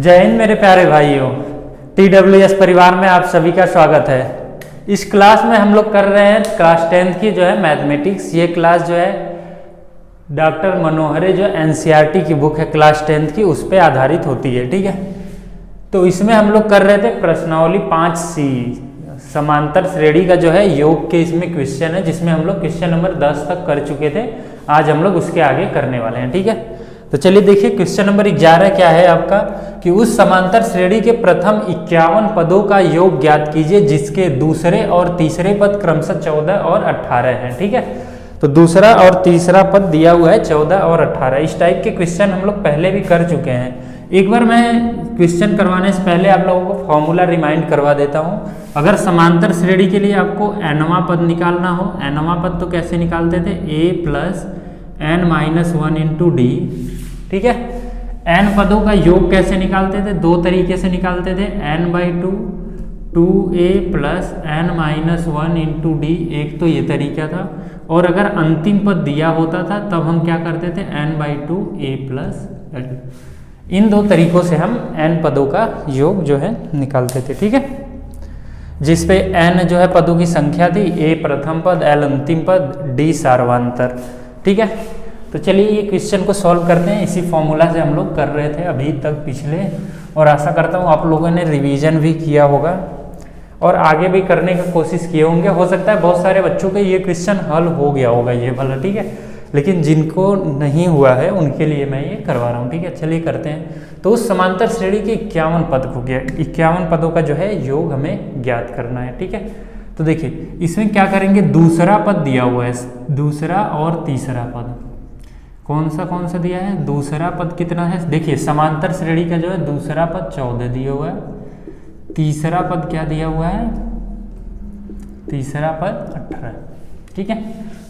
जय हिंद मेरे प्यारे भाइयों, TWS परिवार में आप सभी का स्वागत है। इस क्लास में हम लोग कर रहे हैं क्लास 10th की जो है मैथमेटिक्स। ये क्लास जो है डॉक्टर मनोहरे जो NCERT की बुक है क्लास 10th की, उस पर आधारित होती है। ठीक है, तो इसमें हम लोग कर रहे थे प्रश्नावली 5C समांतर श्रेणी का जो है योग के इसमें क्वेश्चन है, जिसमें हम लोग क्वेश्चन नंबर 10 तक कर चुके थे। आज हम लोग उसके आगे करने वाले हैं। ठीक है, तो चलिए देखिए क्वेश्चन नंबर 11 क्या है आपका, कि उस समांतर श्रेणी के प्रथम 51 पदों का योग ज्ञात कीजिए जिसके दूसरे और तीसरे पद क्रमशः 14 और 18 हैं। ठीक है, तो दूसरा और तीसरा पद दिया हुआ है 14 और 18। इस टाइप के क्वेश्चन हम लोग पहले भी कर चुके हैं। एक बार मैं क्वेश्चन करवाने से पहले आप लोगों को फॉर्मूला रिमाइंड करवा देता हूँ। अगर समांतर श्रेणी के लिए आपको nवां पद निकालना हो, nवां पद तो कैसे निकालते थे, a plus n minus 1 into D. ठीक है, n पदों का योग कैसे निकालते थे, दो तरीके से निकालते थे, n/2 2a plus n minus 1 into D, एक तो ये तरीका था। और अगर अंतिम पद दिया होता था तब हम क्या करते थे, n/2 a प्लस l। इन दो तरीकों से हम n पदों का योग जो है निकालते थे। ठीक है, जिसपे n जो है पदों की संख्या थी, a प्रथम पद, l अंतिम पद, d सार्वंतर। ठीक है, तो चलिए ये क्वेश्चन को सॉल्व करते हैं। इसी फॉर्मूला से हम लोग कर रहे थे अभी तक पिछले, और आशा करता हूँ आप लोगों ने रिवीजन भी किया होगा और आगे भी करने की कोशिश किए होंगे। हो सकता है बहुत सारे बच्चों के ये क्वेश्चन हल हो गया होगा ये वाला। ठीक है, लेकिन जिनको नहीं हुआ है उनके लिए मैं ये करवा रहा हूँ। ठीक है, चलिए करते हैं। तो उस समांतर श्रेणी के 51 पद को 51 पदों का जो है योग हमें ज्ञात करना है। ठीक है, तो देखिए इसमें क्या करेंगे, दूसरा पद दिया हुआ है, दूसरा और तीसरा पद कौन सा दिया है, दूसरा पद कितना है, देखिए समांतर श्रेणी का जो है दूसरा पद 14 दिया हुआ है, तीसरा पद क्या दिया हुआ है, तीसरा पद 18। ठीक है,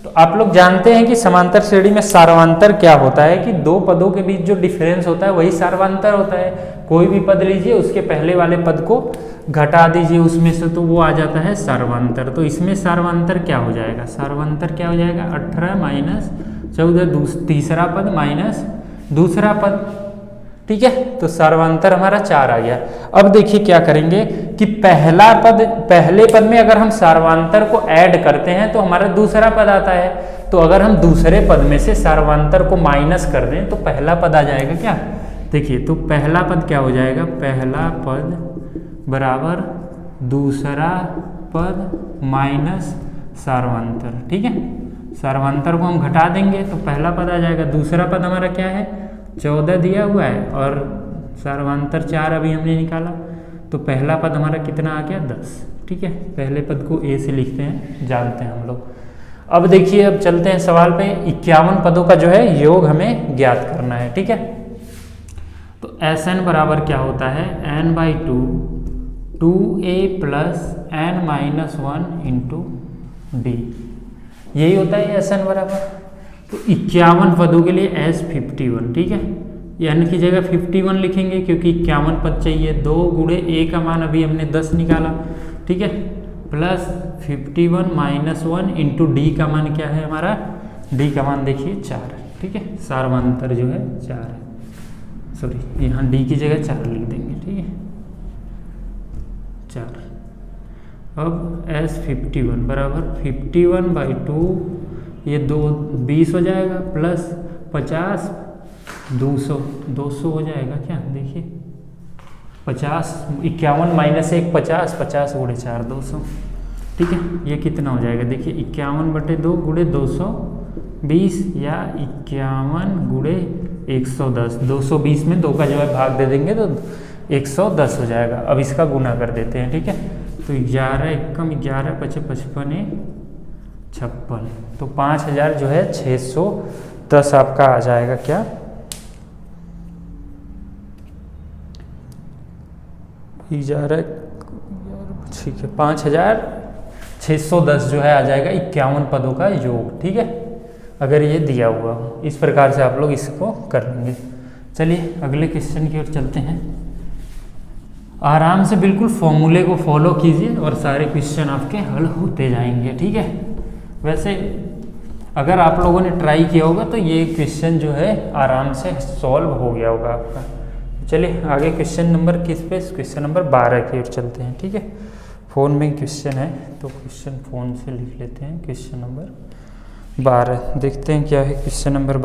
तो आप लोग जानते हैं कि समांतर श्रेणी में सार्वंतर क्या होता है, कि दो पदों के बीच जो डिफरेंस होता है वही सार्वंतर होता है। कोई भी पद लीजिए, उसके पहले वाले पद को घटा दीजिए उसमें से, तो वो आ जाता है सार्वंतर। तो इसमें सार्वंतर क्या हो जाएगा, सार्वंतर क्या हो जाएगा, 18 माइनस 14 तीसरा पद माइनस दूसरा पद। ठीक है, तो सार्वंतर हमारा 4 आ गया। अब देखिए क्या करेंगे कि पहले पद में अगर हम सार्वंतर को ऐड करते हैं तो हमारा दूसरा पद आता है। तो अगर हम दूसरे पद में से सार्वंतर को माइनस कर दें तो पहला पद आ जाएगा क्या, देखिए तो पहला पद क्या हो जाएगा, पहला पद बराबर दूसरा पद माइनस सार्वंतर। ठीक है, सार्वंतर को हम घटा देंगे तो पहला पद आ जाएगा। दूसरा पद हमारा क्या है, 14 दिया हुआ है और सार्वंतर 4 अभी हमने निकाला, तो पहला पद हमारा कितना आ गया, 10। ठीक है, पहले पद को a से लिखते हैं, जानते हैं हम लोग। अब देखिए, अब चलते हैं सवाल पे। 51 पदों का जो है योग हमें ज्ञात करना है। ठीक है, तो Sn बराबर क्या होता है, n/2 2a plus n minus 1 into D, यही होता है Sn बराबर। तो 51 पदों के लिए S51। ठीक है, n की जगह 51 लिखेंगे क्योंकि 51 पद चाहिए। 2 गुणे a का मान अभी हमने 10 निकाला। ठीक है, प्लस 51 माइनस 1 इंटू डी का मान क्या है हमारा, डी का मान देखिए 4 है। ठीक है, सार्वंतर जो है 4 है, सॉरी यहाँ डी की जगह 4 लिख देंगे। ठीक है, 4। अब S51 बराबर 51/2, ये 20 हो जाएगा, प्लस 50 200 हो जाएगा क्या, देखिए 50 51 माइनस 1 50, 50 गुणे 4 200। ठीक है, ये कितना हो जाएगा, देखिए 51/2 गुणे 220 या 51 गुणे 110। 220 में 2 का जो है भाग दे देंगे तो 110 हो जाएगा। अब इसका गुना कर देते हैं। ठीक है, तो 11 एकम 11 × 55 56, तो 5000 जो है 610 आपका आ जाएगा क्या, ठीक है 5610 जो है आ जाएगा 51 पदों का योग। ठीक है, अगर ये दिया हुआ हो, इस प्रकार से आप लोग इसको कर लेंगे। चलिए अगले क्वेश्चन की ओर चलते हैं। आराम से बिल्कुल फॉर्मूले को फॉलो कीजिए और सारे क्वेश्चन आपके हल होते जाएंगे। ठीक है, वैसे अगर आप लोगों ने ट्राई किया होगा तो ये क्वेश्चन जो है आराम से सॉल्व हो गया होगा आपका। चलिए आगे क्वेश्चन नंबर किस पे, क्वेश्चन नंबर 12 की ओर चलते हैं। ठीक है, फ़ोन में क्वेश्चन है तो क्वेश्चन फ़ोन से लिख लेते हैं। क्वेश्चन नंबर 12 देखते हैं क्या है। क्वेश्चन नंबर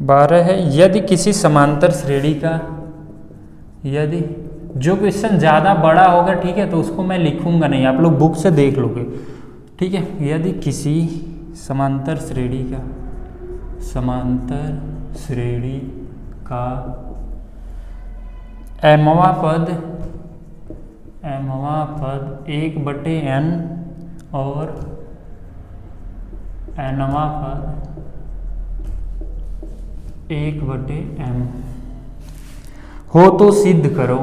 12 है, यदि किसी समांतर श्रेणी का, यदि जो क्वेश्चन ज़्यादा बड़ा होगा ठीक है तो उसको मैं लिखूंगा नहीं, आप लोग बुक से देख लोगे। ठीक है, यदि किसी समांतर श्रेणी का, समांतर श्रेणी का mवां पद 1/n और nवां पद 1/m हो तो सिद्ध करो।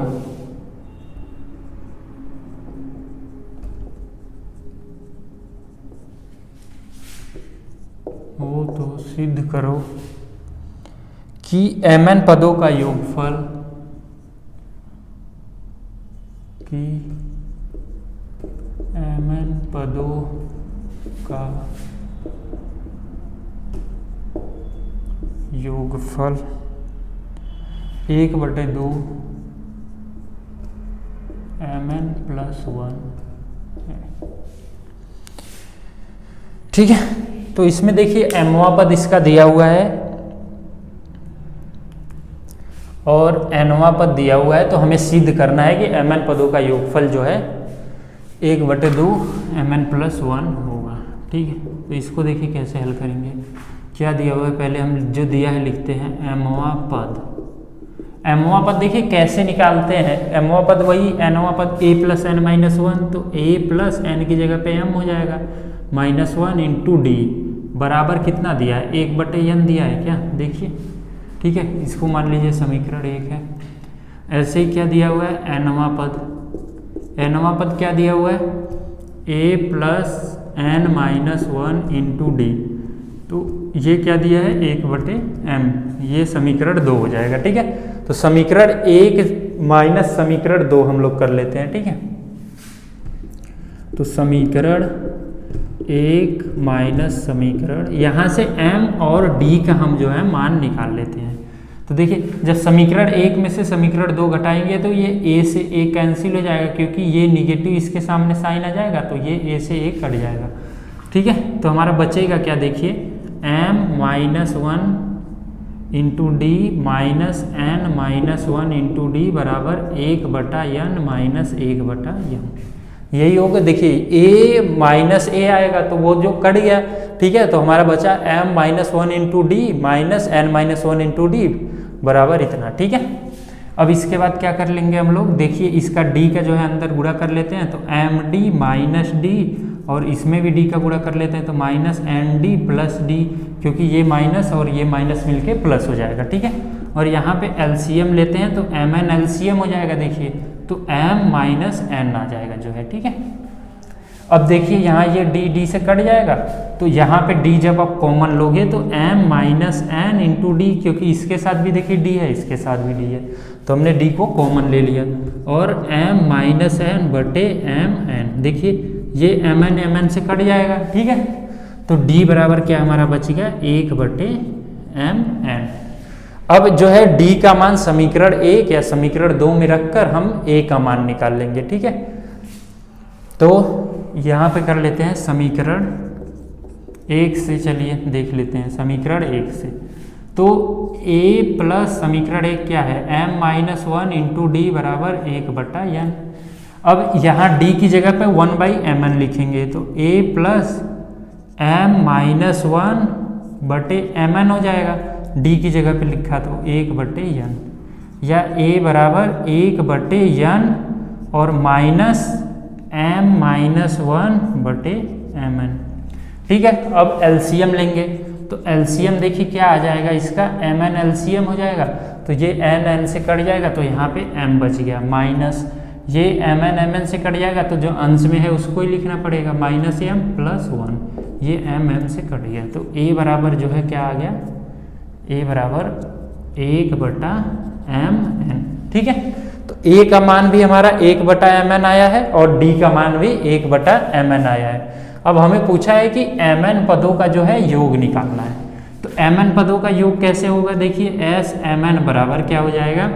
हो तो सिद्ध करो कि mn पदों का योगफल, कि mn पदों का योगफल 1/2 mn + 1 है। ठीक है, तो इसमें देखिए mवां पद इसका दिया हुआ है और nवां पद दिया हुआ है, तो हमें सिद्ध करना है कि mn पदों का योगफल जो है 1/2 mn + 1 होगा। ठीक है, तो इसको देखिए कैसे हल करेंगे। क्या दिया हुआ है, पहले हम जो दिया है लिखते हैं mवां पद। mवां पद देखिए कैसे निकालते हैं, mवां पद वही nवां पद a + n - 1, तो a + n की जगह पे m हो जाएगा, -1 × d बराबर कितना दिया है, 1/n दिया है क्या, देखिए। ठीक है, इसको मान लीजिए समीकरण 1 है। ऐसे ही क्या दिया हुआ है, nवां पद, nवां पद क्या दिया हुआ है, a + n - 1 × d, तो ये क्या दिया है 1/m, ये समीकरण 2 हो जाएगा। ठीक है, तो समीकरण 1 माइनस समीकरण 2 हम लोग कर लेते हैं। ठीक है, तो समीकरण 1 माइनस समीकरण, यहाँ से m और d का हम जो है मान निकाल लेते हैं। तो देखिए जब समीकरण 1 में से समीकरण 2 घटाएंगे तो ये a से a कैंसिल हो जाएगा, क्योंकि ये निगेटिव इसके सामने साइन आ जाएगा, तो ये a से a कट जाएगा। ठीक है, तो हमारा बचेगा क्या, देखिए m - 1 × d - n - 1 × d बराबर 1/n - 1/m, यही होगा। देखिए a माइनस a आएगा तो वो जो कट गया। ठीक है, तो हमारा बचा m - 1 × d - n - 1 × d बराबर इतना। ठीक है, अब इसके बाद क्या कर लेंगे हम लोग, देखिए इसका d का जो है अंदर गुणा कर लेते हैं, तो md - d, और इसमें भी d का गुणा कर लेते हैं तो -nd + d, क्योंकि ये माइनस और ये माइनस मिलके प्लस हो जाएगा। ठीक है, और यहाँ पे एलसीएम लेते हैं तो mn एलसीएम हो जाएगा, देखिए तो m - n आ जाएगा जो है। ठीक है, अब देखिए यहाँ ये d से कट जाएगा, तो यहाँ पे d जब आप कॉमन लोगे तो m - n × d, क्योंकि इसके साथ भी देखिए d है, इसके साथ भी d है, तो हमने d को कॉमन ले लिया, और m - n/mn, देखिए ये mn से कट जाएगा। ठीक है, तो d बराबर क्या हमारा बच गया 1/mn। अब जो है d का मान समीकरण 1 या समीकरण 2 में रखकर हम a का मान निकाल लेंगे। ठीक है, तो यहाँ पे कर लेते हैं समीकरण 1 से, चलिए देख लेते हैं समीकरण 1 से। तो a प्लस समीकरण 1 क्या है, m - 1 × d बराबर 1/n। अब यहाँ d की जगह पे 1/mn लिखेंगे, तो a + m - 1/mn हो जाएगा, d की जगह पे लिखा तो 1/n, या a बराबर 1/n और माइनस m - 1/mn। ठीक है, अब एलसीएम लेंगे, तो एलसीएम देखिए क्या आ जाएगा इसका, mn एलसीएम हो जाएगा, तो ये n से कट जाएगा, तो यहाँ पे m बच गया, माइनस ये mn से कट जाएगा, तो जो अंश में है उसको ही लिखना पड़ेगा, -m + 1, ये m से कट गया, तो a बराबर जो है क्या आ गया, a बराबर 1/mn। ठीक है, तो a का मान भी हमारा 1/mn आया है और d का मान भी 1/mn आया है। अब हमें पूछा है कि mn पदों का जो है योग निकालना है, तो mn पदों का योग कैसे होगा, देखिए s mn बराबर क्या हो जाएगा,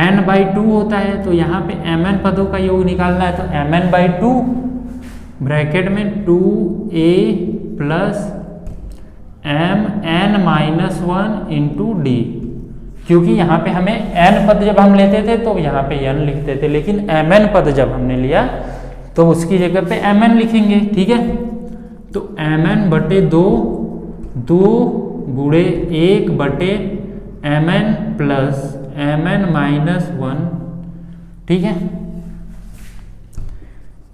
n/2 होता है। तो यहाँ पे mn पदों का योग निकालना है, तो mn/2 ब्रैकेट में 2a plus mn-1 into D, क्योंकि यहाँ पे हमें n पद जब हम लेते थे तो यहाँ पे n लिखते थे, लेकिन mn पद जब हमने लिया तो उसकी जगह पे mn लिखेंगे, ठीक है। तो mn/2 2 गुणे 1/mn प्लस mn-1, ठीक है,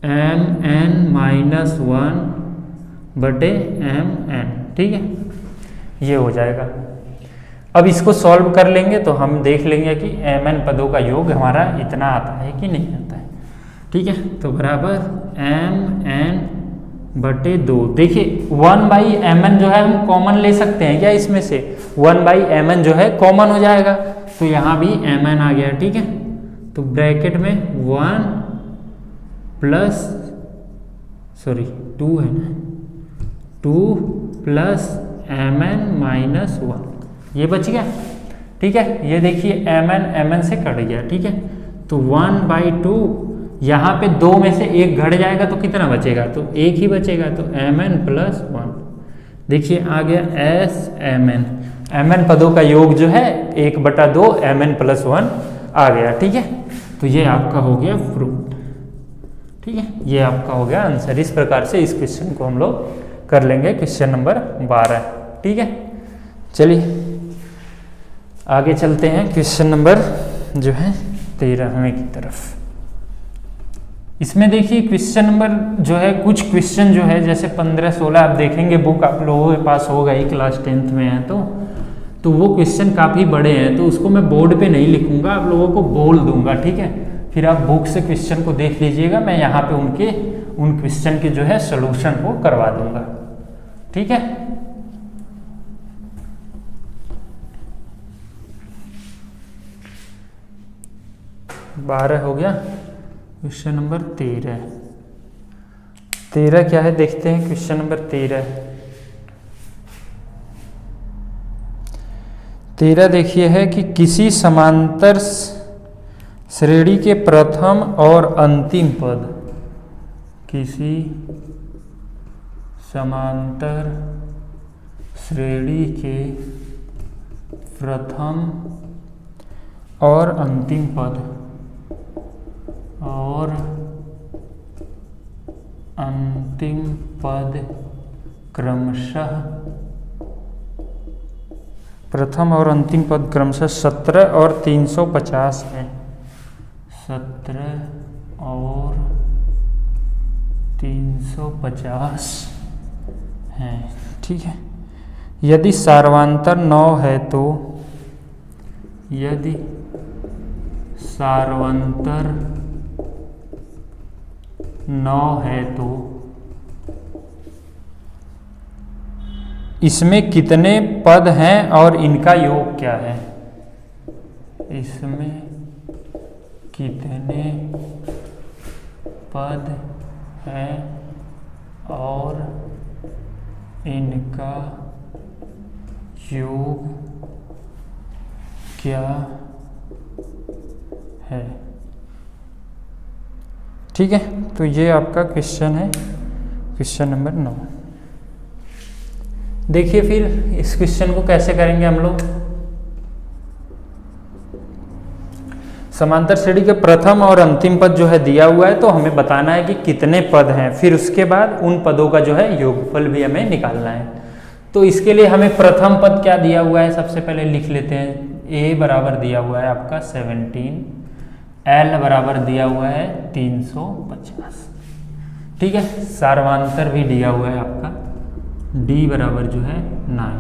mn-1/mn, ठीक है, ये हो जाएगा। अब इसको सॉल्व कर लेंगे तो हम देख लेंगे कि mn पदों का योग हमारा इतना आता है कि नहीं आता है, ठीक है। तो बराबर mn/2, देखिए 1/mn जो है हम कॉमन ले सकते हैं क्या, इसमें से 1/mn जो है कॉमन हो जाएगा, तो यहाँ भी mn आ गया, ठीक है। तो ब्रैकेट में 1 प्लस 2 है ना, 2 प्लस mn-1, ये बच गया, ठीक है। ये देखिए mn से कट गया, ठीक है। तो 1/2, यहाँ पे 2 में से 1 घट जाएगा तो कितना बचेगा, तो 1 ही बचेगा, तो mn+1, देखिए आ गया mn पदों का योग जो है 1/2 mn+1 आ गया, ठीक है। तो ये आपका हो गया प्रूफ, ठीक है, ये आपका हो गया आंसर। इस प्रकार से इस क्वेश्चन को हम लोग कर लेंगे, क्वेश्चन नंबर 12, ठीक है। चलिए आगे चलते हैं क्वेश्चन नंबर जो है 13वें की तरफ। इसमें देखिए क्वेश्चन नंबर जो है, कुछ क्वेश्चन जो है जैसे 15-16 आप देखेंगे, बुक आप लोगों के पास होगा ही, क्लास 10th में है तो वो क्वेश्चन काफ़ी बड़े हैं, तो उसको मैं बोर्ड पे नहीं लिखूंगा, आप लोगों को बोल दूंगा, ठीक है। फिर आप बुक से क्वेश्चन को देख लीजिएगा, मैं यहाँ पे उन क्वेश्चन के जो है सोल्यूशन को करवा दूंगा, ठीक है। बारह हो गया, क्वेश्चन नंबर 13 क्या है देखते हैं। क्वेश्चन नंबर 13 देखिए है कि किसी समांतर श्रेणी के प्रथम और अंतिम पद, किसी समांतर श्रेणी के प्रथम और अंतिम पद क्रमशः, प्रथम और अंतिम पद क्रमशः 17 और 350 है, 17 और 350 हैं, ठीक है। यदि सार्वंतर 9 है तो, यदि सार्वंतर 9 है तो इसमें कितने पद हैं और इनका योग क्या है, इसमें कितने पद हैं और इनका योग क्या है, ठीक है। तो ये आपका क्वेश्चन है, क्वेश्चन नंबर 9। देखिए फिर इस क्वेश्चन को कैसे करेंगे हम लोग। समांतर श्रेणी के प्रथम और अंतिम पद जो है दिया हुआ है, तो हमें बताना है कि कितने पद हैं, फिर उसके बाद उन पदों का जो है योगफल भी हमें निकालना है। तो इसके लिए हमें प्रथम पद क्या दिया हुआ है, सबसे पहले लिख लेते हैं। a बराबर दिया हुआ है आपका 17, l बराबर दिया हुआ है 350, ठीक है। सार्वंतर भी दिया हुआ है आपका d बराबर जो है 9।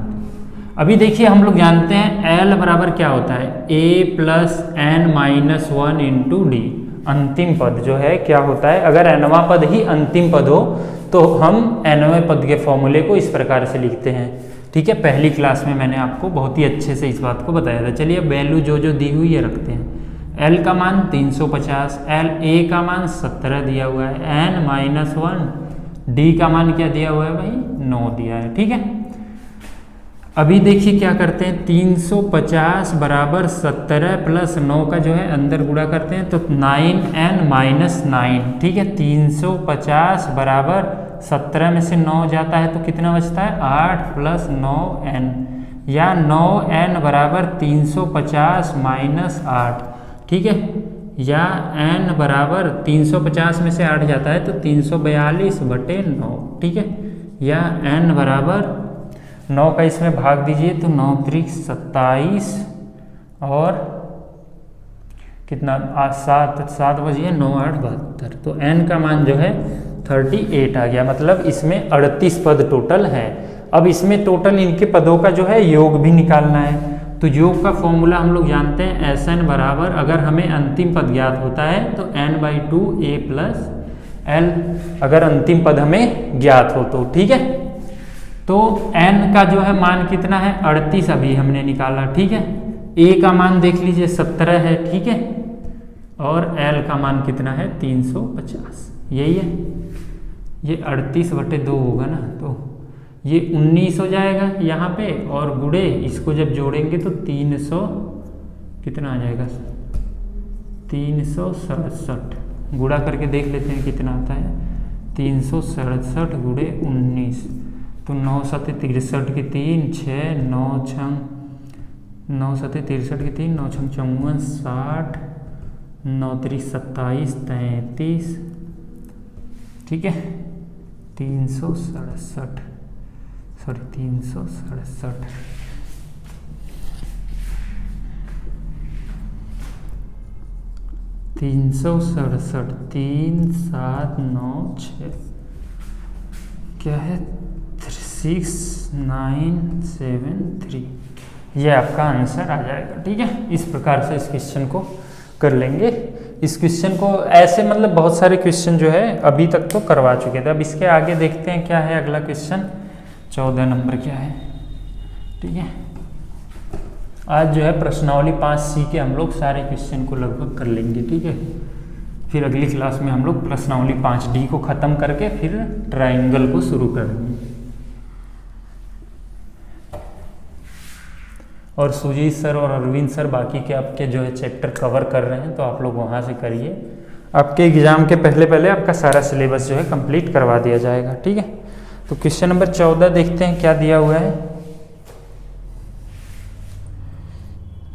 अभी देखिए हम लोग जानते हैं l बराबर क्या होता है, a plus n-1 into D. अंतिम पद जो है क्या होता है, अगर nवां पद ही अंतिम पद हो तो हम nवें पद के फॉर्मूले को इस प्रकार से लिखते हैं, ठीक है। पहली क्लास में मैंने आपको बहुत ही अच्छे से इस बात को बताया था। चलिए वैल्यू जो दी हुई है रखते हैं। l का मान 350, a का मान 17 दिया हुआ है, n-1, d का मान क्या दिया हुआ है भाई 9 दिया है, ठीक है। अभी देखिए क्या करते हैं, 350 बराबर 17 प्लस 9 का जो है अंदर गुणा करते हैं तो 9n-9, ठीक है। 350 बराबर 17 में से 9 जाता है तो कितना बचता है, 8 प्लस 9n, या 9n बराबर 350 माइनस 8, ठीक है। या n बराबर 350 में से 8 जाता है तो 342/9, ठीक है। या n बराबर 9 का इसमें भाग दीजिए तो 9 त्रिक 27 और कितना 7 बजिए 9 8 72, तो n का मान जो है 38 आ गया। मतलब इसमें 38 पद टोटल है। अब इसमें टोटल इनके पदों का जो है योग भी निकालना है। तो योग का फॉर्मूला हम लोग जानते हैं, Sn बराबर, अगर हमें अंतिम पद ज्ञात होता है तो n/2 a प्लस l, अगर अंतिम पद हमें ज्ञात हो तो, ठीक है। तो n का जो है मान कितना है, 38 अभी हमने निकाला, ठीक है। a का मान देख लीजिए 17 है, ठीक है। और l का मान कितना है, 350, यही है। ये 38/2 होगा ना, तो ये 19 हो जाएगा यहाँ पे, और गुणे इसको जब जोड़ेंगे तो 300 कितना आ जाएगा, 367। गुणा करके देख लेते हैं कितना आता है, 367 गुणे 19, तो 9 7 63 की 3, 6 9 6 9 7 63 की 3, 9 6 54, 60, 9 3 27 33, ठीक है। 367 3796 क्या है, 6973, ये आपका आंसर आ जाएगा, ठीक है। इस प्रकार से इस क्वेश्चन को कर लेंगे। इस क्वेश्चन को ऐसे मतलब बहुत सारे क्वेश्चन जो है अभी तक तो करवा चुके थे। अब इसके आगे देखते हैं क्या है अगला क्वेश्चन, 14 नंबर क्या है, ठीक है। आज जो है प्रश्नावली 5C के हम लोग सारे क्वेश्चन को लगभग कर लेंगे, ठीक है। फिर अगली क्लास में हम लोग प्रश्नावली 5D को ख़त्म करके फिर ट्राइंगल को शुरू करेंगे। और सुजीत सर और अरविंद सर बाकी के आपके जो है चैप्टर कवर कर रहे हैं, तो आप लोग वहाँ से करिए। आपके एग्ज़ाम के पहले आपका सारा सिलेबस जो है कंप्लीट करवा दिया जाएगा, ठीक है। तो क्वेश्चन नंबर 14 देखते हैं क्या दिया हुआ है।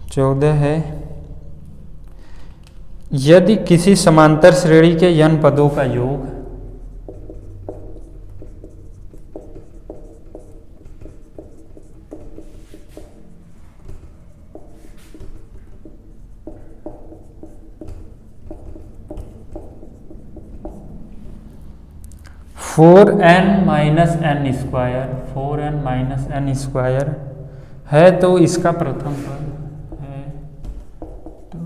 14 है, यदि किसी समांतर श्रेणी के n पदों का योग four n minus n square है तो इसका प्रथम पद है, तो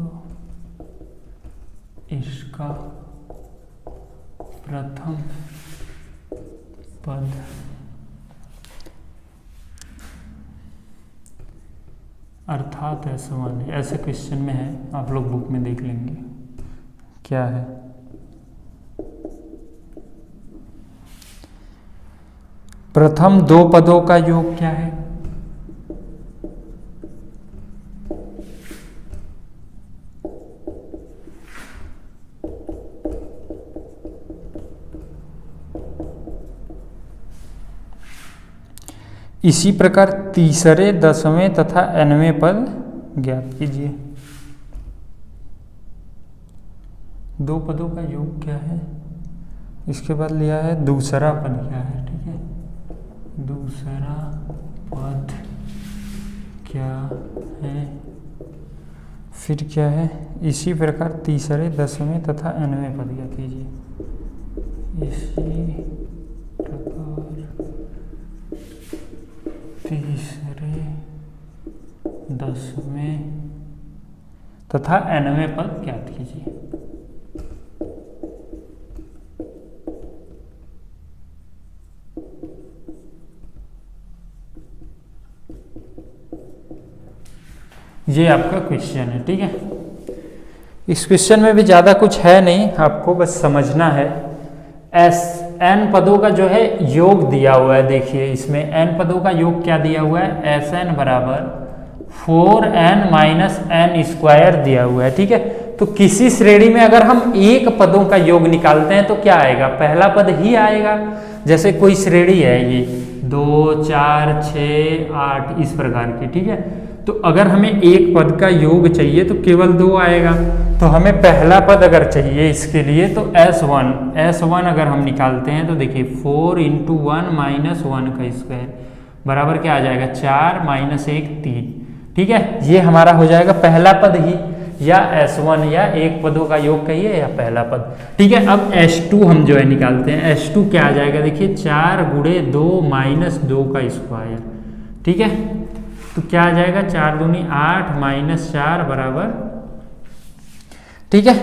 इसका प्रथम पद अर्थात ऐसा माने, ऐसे क्वेश्चन में है, आप लोग बुक में देख लेंगे क्या है। प्रथम दो पदों का योग क्या है, इसी प्रकार तीसरे, दसवें तथा nवें पद ज्ञात कीजिए। दो पदों का योग क्या है, इसके बाद लिया है दूसरा पद क्या है, ठीक है। दूसरा पद क्या है, फिर क्या है, इसी प्रकार तीसरे, दसवें तथा nवें पद ज्ञात कीजिए। इसी प्रकार तीसरे, दसवें तथा nवें पद ज्ञात कीजिए। ये आपका क्वेश्चन है, ठीक है। इस क्वेश्चन में भी ज़्यादा कुछ है नहीं, आपको बस समझना है। n पदों का जो है योग दिया हुआ है। देखिए इसमें n पदों का योग क्या दिया हुआ है, Sn बराबर 4n माइनस एन स्क्वायर दिया हुआ है। ठीक है, तो किसी श्रेणी में अगर हम एक पदों का योग निकालते हैं तो क्या आएगा, पहला पद ही आएगा। जैसे कोई श्रेणी है ये 2 4 6 8 इस प्रकार की। ठीक है, तो अगर हमें एक पद का योग चाहिए तो केवल 2 आएगा। तो हमें पहला पद अगर चाहिए इसके लिए तो S1 अगर हम निकालते हैं तो देखिए 4 × 1 माइनस 1 का स्क्वायर बराबर क्या आ जाएगा, 4 माइनस 1 3। ठीक है, ये हमारा हो जाएगा पहला पद ही, या S1 या एक पदों का योग कहिए या पहला पद। ठीक है, अब S2 हम जो है निकालते हैं। S2 क्या आ जाएगा, देखिए 4 × 2 माइनस 2 का स्क्वायर। ठीक है, तो क्या आ जाएगा, 4 दूनी 8 माइनस 4 बराबर। ठीक है,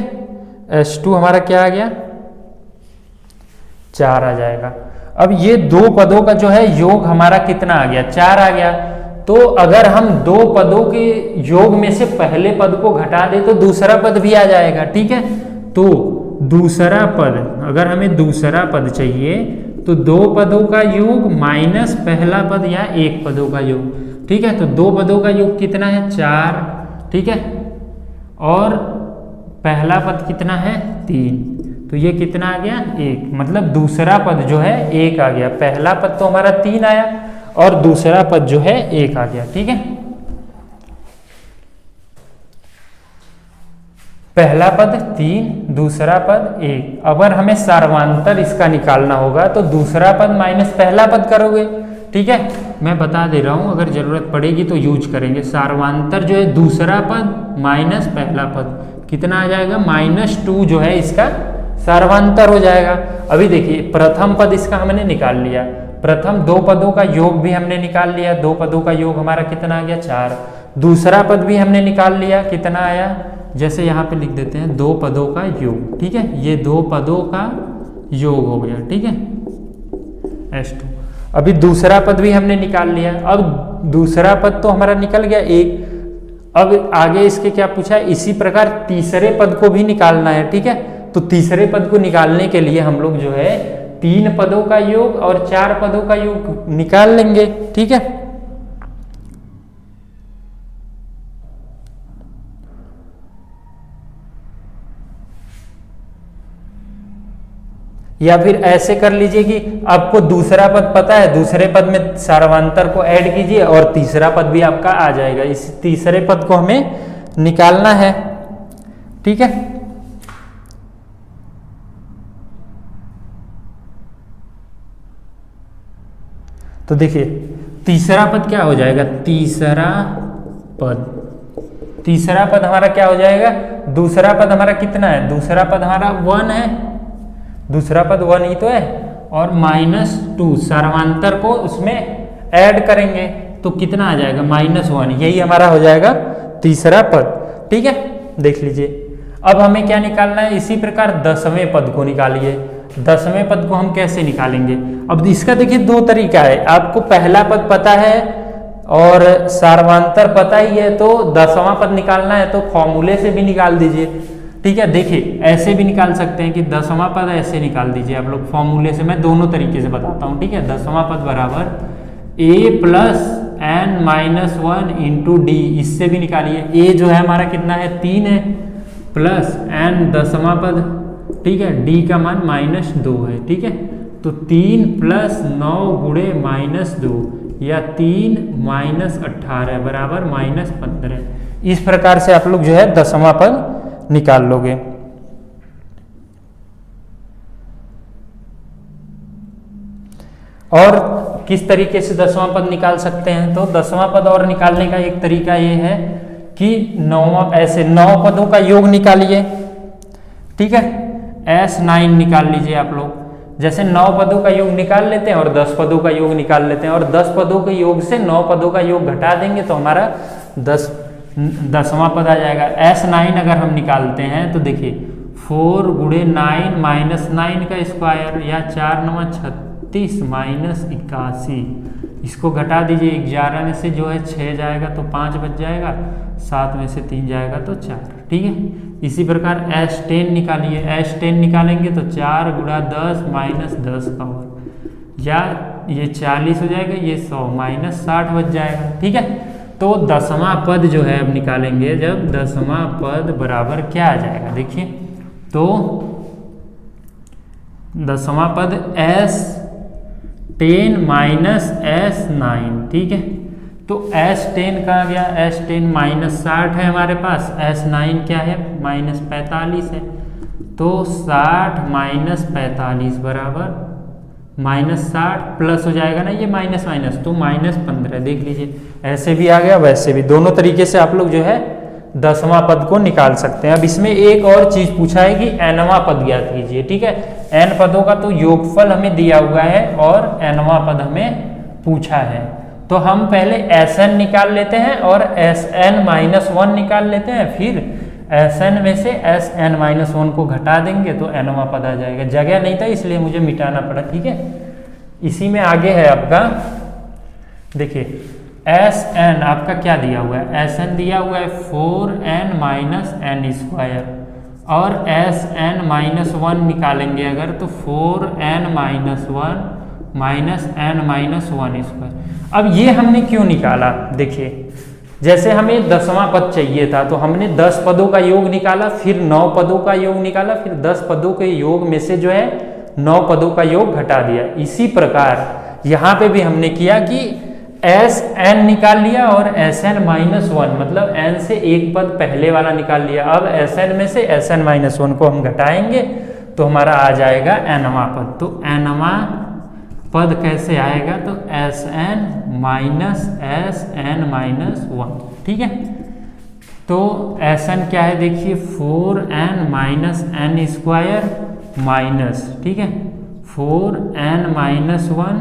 S2 हमारा क्या आ गया, 4 आ जाएगा। अब ये दो पदों का जो है योग हमारा कितना आ गया, 4 आ गया। तो अगर हम दो पदों के योग में से पहले पद को घटा दें तो दूसरा पद भी आ जाएगा। ठीक है, तो दूसरा पद, अगर हमें दूसरा पद चाहिए तो दो पदों का योग माइनस पहला पद या एक पदों का योग। ठीक है, तो दो पदों का योग कितना है, 4। ठीक है, और पहला पद कितना है, 3। तो ये कितना आ गया, 1। मतलब दूसरा पद जो है 1 आ गया। पहला पद तो हमारा 3 आया और दूसरा पद जो है 1 आ गया। ठीक है, पहला पद 3, दूसरा पद 1। अगर हमें सार्वधातुक इसका निकालना होगा तो दूसरा पद माइनस पहला पद करोगे। ठीक है, मैं बता दे रहा हूं, अगर जरूरत पड़ेगी तो यूज करेंगे। सार्वधातुक जो है दूसरा पद माइनस पहला पद कितना आ जाएगा, -2 जो है इसका सार्वधातुक हो जाएगा। अभी देखिए प्रथम पद इसका हमने निकाल लिया, प्रथम दो पदों का योग भी हमने निकाल लिया। दो पदों का योग हमारा कितना आ गया, 4। दूसरा पद भी हमने निकाल लिया, कितना आया, जैसे यहाँ पे लिख देते हैं दो पदों का योग। ठीक है, ये दो पदों का योग हो गया। ठीक है, S2। अभी दूसरा पद भी हमने निकाल लिया। अब दूसरा पद तो हमारा निकल गया 1। अब आगे इसके क्या पूछा है, इसी प्रकार तीसरे पद को भी निकालना है। ठीक है, तो तीसरे पद को निकालने के लिए हम लोग जो है 3 पदों का योग और 4 पदों का योग निकाल लेंगे। ठीक है, या फिर ऐसे कर लीजिए कि आपको दूसरा पद पता है, दूसरे पद में सार्वधातुक को ऐड कीजिए और तीसरा पद भी आपका आ जाएगा। इस तीसरे पद को हमें निकालना है। ठीक है, तो देखिए तीसरा पद क्या हो जाएगा, तीसरा पद हमारा क्या हो जाएगा, दूसरा पद हमारा कितना है, दूसरा पद हमारा 1 है, दूसरा पद 1 ही तो है, और -2 सार्वधातुक को उसमें ऐड करेंगे तो कितना आ जाएगा, -1। यही हमारा हो जाएगा तीसरा पद। ठीक है, देख लीजिए। अब हमें क्या निकालना है, इसी प्रकार 10वें पद को निकालिए। 10वें पद को हम कैसे निकालेंगे, अब इसका देखिए 2 तरीका है। आपको पहला पद पता है और सार्वधातुक पता ही है, तो 10वां पद निकालना है तो फॉर्मूले से भी निकाल दीजिए। ठीक है, देखिए ऐसे भी निकाल सकते हैं कि 10वां पद ऐसे निकाल दीजिए आप लोग फॉर्मूले से। मैं दोनों तरीके से बताता हूँ। ठीक है, 10वां पद बराबर a + n-1 × d, इससे भी निकालिए। a जो है हमारा कितना है, 3 है, प्लस n 10वां पद। ठीक है, d का मान -2 है। ठीक है, तो 3 + 9 × -2 या 3 - 18 बराबर -15। इस प्रकार से आप लोग जो है 10वां पद निकाल लोगे। और किस तरीके से 10वां पद निकाल सकते हैं, तो 10वां पद और निकालने का एक तरीका ये है कि 9 पदों का योग निकालिए। ठीक है, S9 निकाल लीजिए आप लोग। जैसे 9 पदों का योग निकाल लेते हैं और 10 पदों का योग निकाल लेते हैं, और 10 पदों के योग से 9 पदों का योग घटा देंगे तो हमारा 10वां पद आ जाएगा। S9 अगर हम निकालते हैं तो देखिए 4 × 9 - 9 का स्क्वायर या 4 × 9 = 36 - 81। इसको घटा दीजिए, 11 में से जो है 6 जाएगा तो 5 बच जाएगा, 7 में से 3 जाएगा तो 4। ठीक है, इसी प्रकार S10 निकालिए, S10 निकालेंगे तो 4 गुणा 10 माइनस 10 का वर्ग, या ये 40 हो जाएगा, ये 100 माइनस 60 बच जाएगा। ठीक है, तो दसवां पद जो है अब निकालेंगे, जब दसवां पद बराबर क्या आ जाएगा, देखिए तो दसवां पद S10 माइनस S9। ठीक है, तो S10 कहाँ गया, S10 माइनस 60 है हमारे पास, S9 क्या है माइनस 45 है, तो 60 माइनस 45 बराबर माइनस 60 प्लस हो जाएगा ना ये माइनस माइनस, तो माइनस 15। देख लीजिए ऐसे भी आ गया वैसे भी, दोनों तरीके से आप लोग जो है दसवां पद को निकाल सकते हैं। अब इसमें एक और चीज पूछा है कि nवां पद ज्ञात कीजिए। ठीक है, n पदों का तो योगफल हमें दिया हुआ है और nवां पद हमें पूछा है, तो हम पहले Sn निकाल लेते हैं और Sn माइनस 1 निकाल लेते हैं, फिर Sn में से Sn माइनस 1 को घटा देंगे तो nवां पद आ जाएगा। जगह नहीं था इसलिए मुझे मिटाना पड़ा। ठीक है, इसी में आगे है आपका, देखिए Sn आपका क्या दिया हुआ है, Sn दिया हुआ है 4n माइनस n स्क्वायर, और Sn माइनस 1 निकालेंगे अगर तो 4n minus 1 minus n minus 1 square. अब ये हमने क्यों निकाला, देखिए जैसे हमें दसवां पद चाहिए था तो हमने 10 पदों का योग निकाला, फिर 9 पदों का योग निकाला, फिर 10 पदों के योग में से जो है 9 पदों का योग घटा दिया। इसी प्रकार यहाँ पे भी हमने किया कि Sn निकाल लिया और Sn माइनस 1, मतलब n से एक पद पहले वाला निकाल लिया। अब Sn में से Sn माइनस 1 को हम घटाएंगे तो हमारा आ जाएगा nवां पद। तो nवां पद कैसे आएगा, तो Sn माइनस Sn माइनस 1। ठीक है, तो Sn क्या है, देखिए 4n minus n square minus, ठीक है 4n minus 1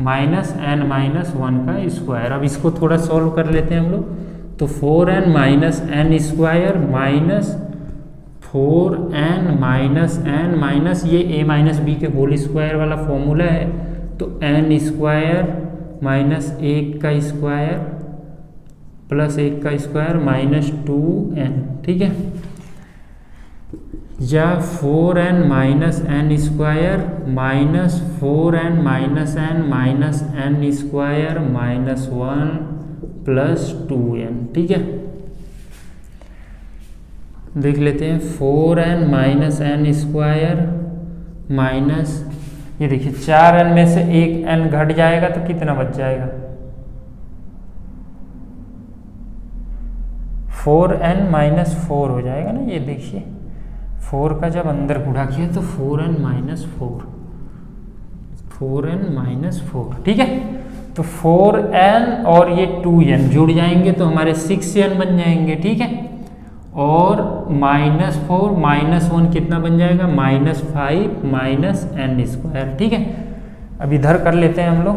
minus n minus 1 का स्क्वायर। अब इसको थोड़ा सॉल्व कर लेते हैं हम लोग, तो 4n minus n square minus 4n minus n minus ये a माइनस b के होल स्क्वायर वाला फॉर्मूला है, तो n स्क्वायर माइनस 1 का स्क्वायर प्लस 1 का स्क्वायर माइनस 2n। ठीक है, या 4n minus n square minus 4n minus n minus n square minus 1 plus 2n। ठीक है, देख लेते हैं 4n minus n square minus, ये देखिए 4n में से एक n घट जाएगा तो कितना बच जाएगा, 4n माइनस 4 हो जाएगा ना। ये देखिए 4 का जब अंदर गुणा किया तो 4n माइनस 4, 4n माइनस 4। ठीक है, तो 4n और ये 2n जुड़ जाएंगे तो हमारे 6n बन जाएंगे। ठीक है, और माइनस 4 माइनस 1 कितना बन जाएगा, माइनस 5 माइनस n स्क्वायर। ठीक है, अब इधर कर लेते हैं हम लोग,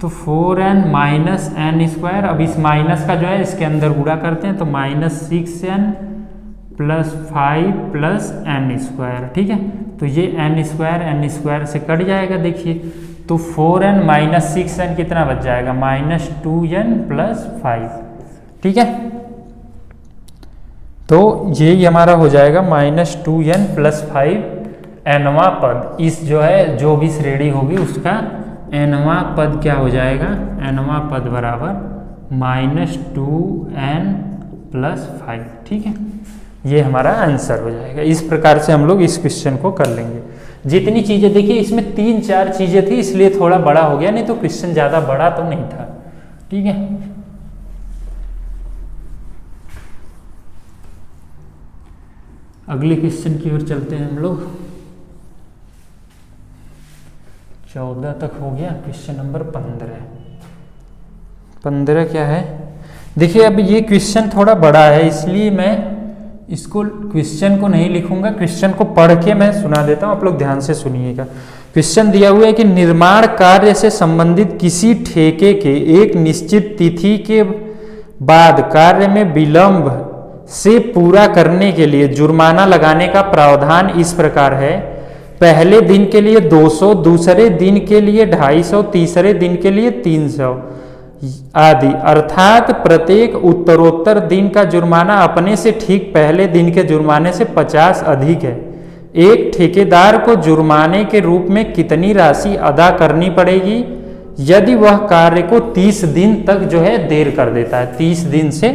तो 4n माइनस n स्क्वायर, अब इस माइनस का जो है इसके अंदर गुणा करते हैं तो minus 6n plus 5 plus n square. ठीक है, तो ये n स्क्वायर से कट जाएगा। देखिए तो 4n माइनस 6n कितना बच जाएगा, माइनस 2n प्लस 5। ठीक है, तो ये हमारा हो जाएगा माइनस 2n प्लस 5 nवां पद। इस जो है जो भी श्रेणी होगी उसका nवां पद क्या हो जाएगा, nवां पद बराबर माइनस 2n प्लस 5। ठीक है, ये हमारा आंसर हो जाएगा। इस प्रकार से हम लोग इस क्वेश्चन को कर लेंगे। जितनी चीजें देखिए इसमें 3-4 चीजें थी इसलिए थोड़ा बड़ा हो गया, नहीं तो क्वेश्चन ज्यादा बड़ा तो नहीं था। ठीक है, अगले क्वेश्चन की ओर चलते हैं हम लोग। 14 तक हो गया, क्वेश्चन नंबर 15 क्या है, देखिए अब ये क्वेश्चन थोड़ा बड़ा है इसलिए मैं इसको क्वेश्चन को नहीं लिखूंगा, क्वेश्चन को पढ़ के मैं सुना देता हूं, आप लोग ध्यान से सुनिएगा। क्वेश्चन दिया हुआ है कि निर्माण कार्य से संबंधित किसी ठेके के एक निश्चित तिथि के बाद कार्य में विलंब से पूरा करने के लिए जुर्माना लगाने का प्रावधान इस प्रकार है। पहले दिन के लिए 200, दूसरे दिन के लिए 250, तीसरे दिन के लिए 300। आदि, अर्थात प्रत्येक उत्तरोत्तर दिन का जुर्माना अपने से ठीक पहले दिन के जुर्माने से 50 अधिक है। एक ठेकेदार को जुर्माने के रूप में कितनी राशि अदा करनी पड़ेगी यदि वह कार्य को 30 दिन तक जो है देर कर देता है, 30 दिन से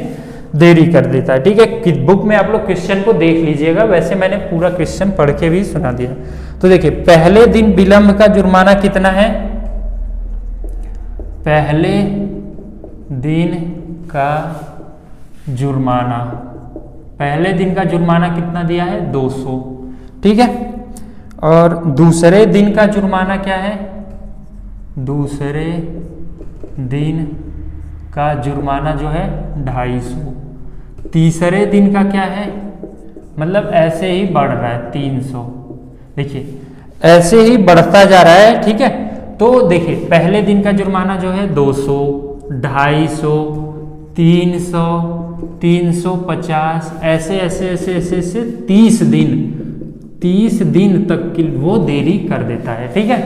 देरी कर देता है। ठीक है, बुक में आप लोग क्वेश्चन को देख लीजिएगा, वैसे मैंने पूरा क्वेश्चन पढ़ के भी सुना दिया। तो देखिए, पहले दिन विलंब का जुर्माना कितना है? पहले दिन का जुर्माना, पहले दिन का जुर्माना कितना दिया है? 200। ठीक है, और दूसरे दिन का जुर्माना क्या है? दूसरे दिन का जुर्माना जो है 250। तीसरे दिन का क्या है? मतलब ऐसे ही बढ़ रहा है 300। देखिए ऐसे ही बढ़ता जा रहा है। ठीक है, तो देखिए पहले दिन का जुर्माना जो है 200, 250, 300, 350, ऐसे ऐसे ऐसे ऐसे ऐसे 30 दिन तक की वो देरी कर देता है। ठीक है,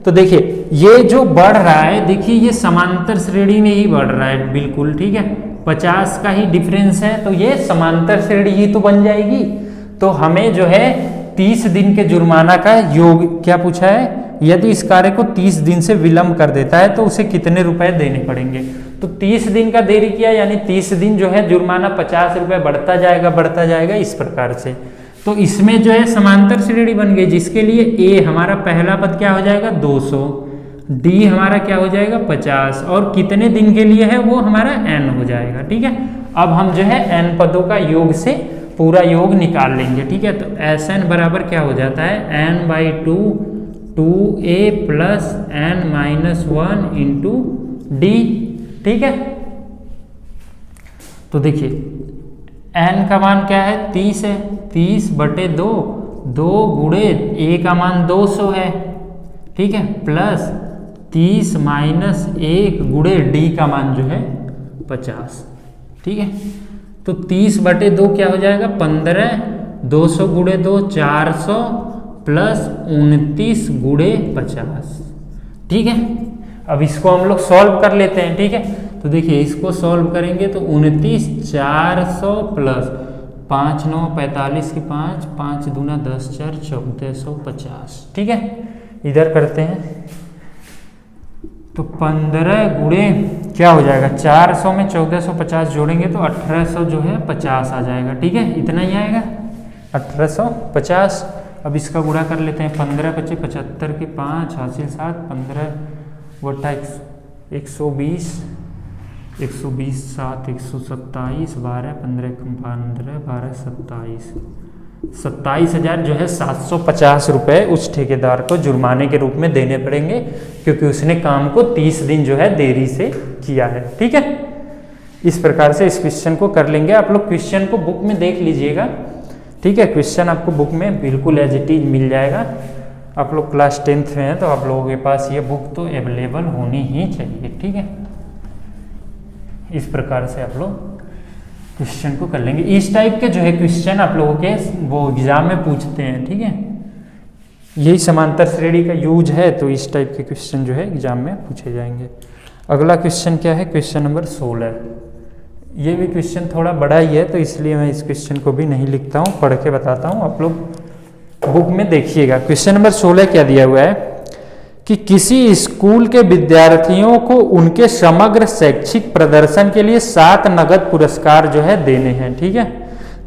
तो देखिए ये जो बढ़ रहा है, देखिए ये समांतर श्रेणी में ही बढ़ रहा है बिल्कुल। ठीक है, 50 का ही डिफरेंस है, तो ये समांतर श्रेणी ही तो बन जाएगी। तो हमें जो है 30 दिन के जुर्माना का योग क्या पूछा है? यदि इस कार्य को 30 दिन से विलंब कर देता है तो उसे कितने रुपए देने पड़ेंगे। तो 30 दिन का देरी किया, यानी 30 दिन जो है जुर्माना 50 रुपए बढ़ता जाएगा इस प्रकार से। तो इसमें जो है समांतर श्रेणी बन गई, जिसके लिए ए हमारा पहला पद क्या हो जाएगा? 200, डी हमारा क्या हो जाएगा? 50, और कितने दिन के लिए है वो हमारा n हो जाएगा। ठीक है, अब हम जो है n पदों का योग से पूरा योग निकाल लेंगे। ठीक है, तो Sn बराबर क्या हो जाता है? n/2 2a plus n-1 into D. ठीक है, तो देखिए n का मान क्या है? 30 है, 30/2, 2 गुणे a का मान 200 है। ठीक है, प्लस 30 माइनस 1 गुणे d का मान जो है 50। ठीक है, तो 30/2 क्या हो जाएगा? 15, 200 गुणे 2 400 प्लस 29 गुणे 50। ठीक है, अब इसको हम लोग सॉल्व कर लेते हैं। ठीक है, तो देखिए इसको सॉल्व करेंगे तो 29 400 प्लस 5 9 45 की 5 5 दूना 10 4 1450। ठीक है, इधर करते हैं तो 15 गुणे क्या हो जाएगा? 400 में 1450 जोड़ेंगे तो 1800 जो है 50 आ जाएगा। ठीक है, इतना ही आएगा 1850। अब इसका गुणा कर लेते हैं। 15 × 5 = 75 की 5 हासिल 7, 15 बटा 120, 120 7 127, 12 15 15 12 27, 27,000 जो है 750 रुपये उस ठेकेदार को जुर्माने के रूप में देने पड़ेंगे, क्योंकि उसने काम को 30 दिन जो है देरी से किया है। ठीक है, इस प्रकार से इस क्वेश्चन को कर लेंगे। आप लोग क्वेश्चन को बुक में देख लीजिएगा। ठीक है, क्वेश्चन आपको बुक में बिल्कुल एज इट इज मिल जाएगा। आप लोग क्लास 10th में हैं तो आप लोगों के पास ये बुक तो अवेलेबल होनी ही चाहिए। ठीक है, इस प्रकार से आप लोग क्वेश्चन को कर लेंगे। इस टाइप के जो है क्वेश्चन आप लोगों के वो एग्जाम में पूछते हैं। ठीक है, यही समांतर श्रेणी का यूज है, तो इस टाइप के क्वेश्चन जो है एग्जाम में पूछे जाएंगे। अगला क्वेश्चन क्या है? Question number 16। ये भी क्वेश्चन थोड़ा बड़ा ही है, तो इसलिए मैं इस क्वेश्चन को भी नहीं लिखता हूँ, पढ़ के बताता हूँ। आप लोग बुक में देखिएगा। क्वेश्चन नंबर 16 क्या दिया हुआ है कि किसी स्कूल के विद्यार्थियों को उनके समग्र शैक्षिक प्रदर्शन के लिए 7 नगद पुरस्कार जो है देने हैं। ठीक है,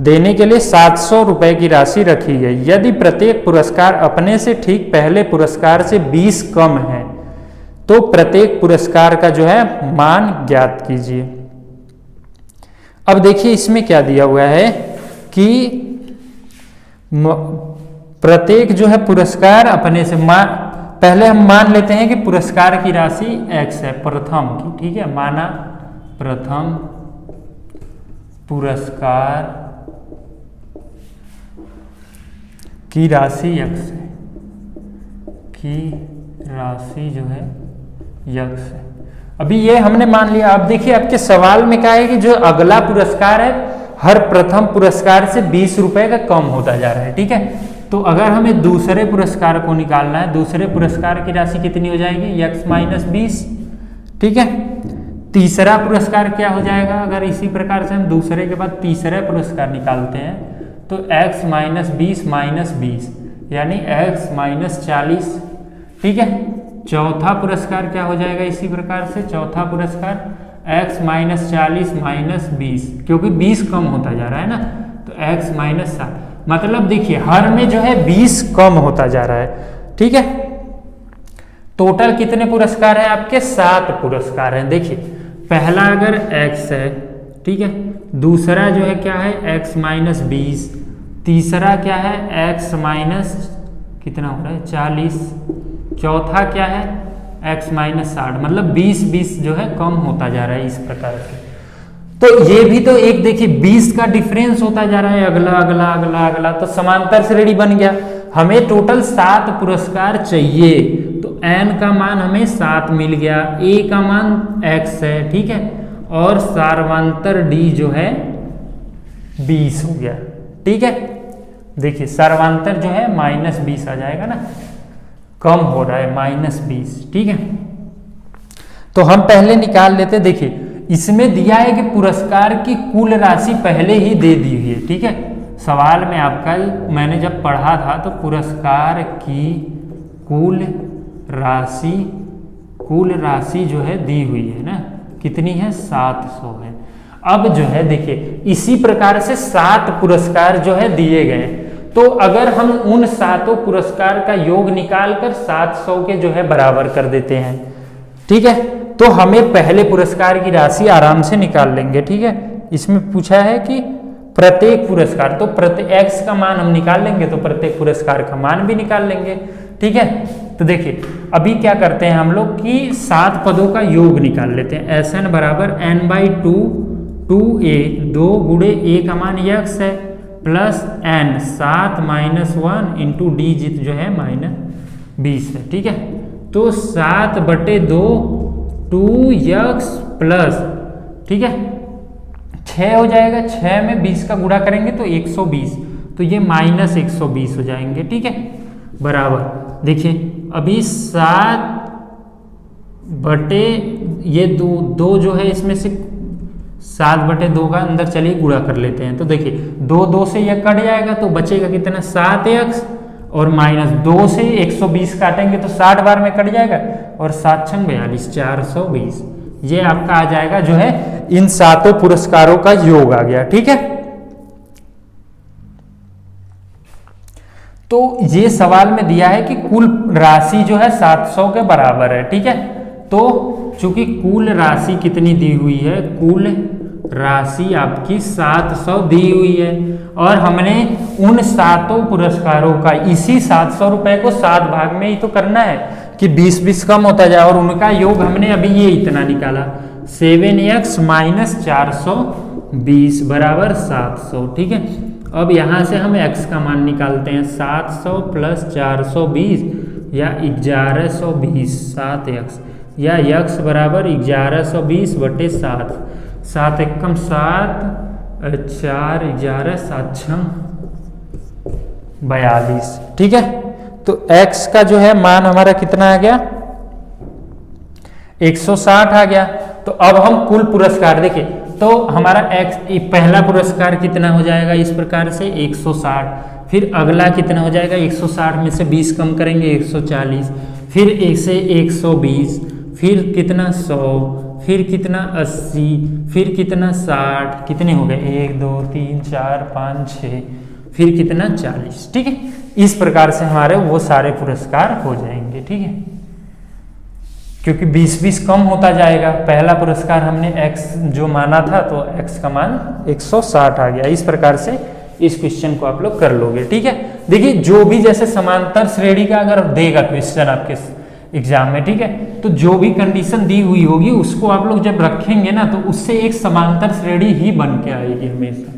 देने के लिए 700 रुपए की राशि रखी गई। यदि प्रत्येक पुरस्कार अपने से ठीक पहले पुरस्कार से 20 कम है तो प्रत्येक पुरस्कार का जो है मान ज्ञात कीजिए। अब देखिए इसमें क्या दिया हुआ है कि प्रत्येक जो है पुरस्कार अपने से पहले हम मान लेते हैं कि पुरस्कार की राशि x है, प्रथम की। ठीक है, माना प्रथम पुरस्कार की राशि x है, की राशि जो है x है। अभी ये हमने मान लिया। अब देखिए आपके सवाल में क्या है कि जो अगला पुरस्कार है हर प्रथम पुरस्कार से 20 रुपए का कम होता जा रहा है। ठीक है, तो अगर हमें दूसरे पुरस्कार को निकालना है, दूसरे पुरस्कार की राशि कितनी हो जाएगी? x - 20। ठीक है, तीसरा पुरस्कार क्या हो जाएगा, अगर इसी प्रकार से हम दूसरे के बाद तीसरा पुरस्कार निकालते हैं तो x माइनस 20 माइनस 20 यानी x माइनस 40, ठीक है। चौथा पुरस्कार क्या हो जाएगा इसी प्रकार से, चौथा पुरस्कार x माइनस 40 माइनस 20, क्योंकि 20 कम होता जा रहा है ना, तो x माइनस 60, मतलब देखिए हर में जो है 20 कम होता जा रहा है, ठीक है। टोटल कितने पुरस्कार है आपके, 7 पुरस्कार हैं। देखिए पहला अगर x है, ठीक है, दूसरा जो है क्या है x माइनस 20, तीसरा क्या है x माइनस कितना हो रहा है 40, चौथा क्या है x माइनस 60, मतलब 20 जो है कम होता जा रहा है इस प्रकार से। तो ये भी तो एक देखिए 20 का डिफरेंस होता जा रहा है, अगला अगला अगला अगला, तो समांतर श्रेणी बन गया। हमें टोटल 7 पुरस्कार चाहिए, तो n का मान हमें 7 मिल गया, a का मान x है, ठीक है, और सार्वंतर d जो है 20 हो गया, ठीक है। देखिए सार्वंतर जो है माइनस 20 आ जाएगा ना, कम हो रहा है माइनस 20, ठीक है। तो हम पहले निकाल लेते, देखिए इसमें दिया है कि पुरस्कार की कुल राशि पहले ही दे दी हुई है, ठीक है। सवाल में आपका मैंने जब पढ़ा था तो पुरस्कार की कुल राशि जो है दी हुई है ना, कितनी है 700 है। अब जो है देखिए इसी प्रकार से 7 पुरस्कार जो है दिए गए, तो अगर हम उन 7 पुरस्कार का योग निकालकर 700 के जो है बराबर कर देते हैं, ठीक है, तो हमें पहले पुरस्कार की राशि आराम से निकाल लेंगे, ठीक है। इसमें पूछा है कि प्रत्येक पुरस्कार, तो प्रत्येक x का मान हम निकाल लेंगे तो प्रत्येक पुरस्कार का मान भी निकाल लेंगे, ठीक है। तो देखिए अभी क्या करते हैं हम लोग कि 7 पदों का योग निकाल लेते हैं। Sn बराबर n/2 2a, 2 गुणे a का मान x है, plus n 7 minus 1 into D जित जो है माइनस 20 है, ठीक है। तो 7/2 2x प्लस, ठीक है, 6 हो जाएगा, 6 में 20 का गुणा करेंगे तो 120, तो ये माइनस 120 हो जाएंगे, ठीक है, बराबर। देखिए अभी 7 बटे ये 2 जो है इसमें से 7/2 का अंदर चलिए गुणा कर लेते हैं, तो देखिए 2 से यह कट जाएगा तो बचेगा कितना 7x, और माइनस 2 से 120 काटेंगे तो 60 बार में कट जाएगा, और 7 छंग 42 420, ये आपका आ जाएगा जो है इन 7 पुरस्कारों का योग आ गया, ठीक है। तो ये सवाल में दिया है कि कुल राशि जो है 700 के बराबर है, ठीक है। तो चूंकि कुल राशि कितनी दी हुई है, कुल राशि आपकी 700 दी हुई है, और हमने उन 7 पुरस्कारों का इसी 700 रुपए को 7 भाग में ही तो करना है कि 20 कम होता जाए, और उनका योग हमने अभी ये इतना निकाला 7x माइनस 420 बराबर 700, ठीक है। अब यहाँ से हम x का मान निकालते हैं, 700 प्लस 420 या 1120 7x, या x बराबर 1120 बटे 7, 7 एकम 7 4 11 7 6 42, ठीक है। तो x का जो है मान हमारा कितना आ गया 160 आ गया। तो अब हम कुल पुरस्कार देखिए, तो हमारा x पहला पुरस्कार कितना हो जाएगा इस प्रकार से 160, फिर अगला कितना हो जाएगा 160 में से 20 कम करेंगे 140, फिर 1 से 120, फिर कितना 100, फिर कितना 80, फिर कितना 60, कितने हो गए 1 2 3 4 5 6, फिर कितना 40, ठीक है। इस प्रकार से हमारे वो सारे पुरस्कार हो जाएंगे, ठीक है, क्योंकि 20 कम होता जाएगा। पहला पुरस्कार हमने x जो माना था तो x का मान 160 आ गया। इस प्रकार से इस क्वेश्चन को आप लोग कर लोगे, ठीक है। देखिए जो भी जैसे समांतर श्रेणी का अगर देगा क्वेश्चन आपके एग्जाम में, ठीक है, तो जो भी कंडीशन दी हुई होगी उसको आप लोग जब रखेंगे ना तो उससे एक समांतर श्रेणी ही बन के आएगी हमेशा,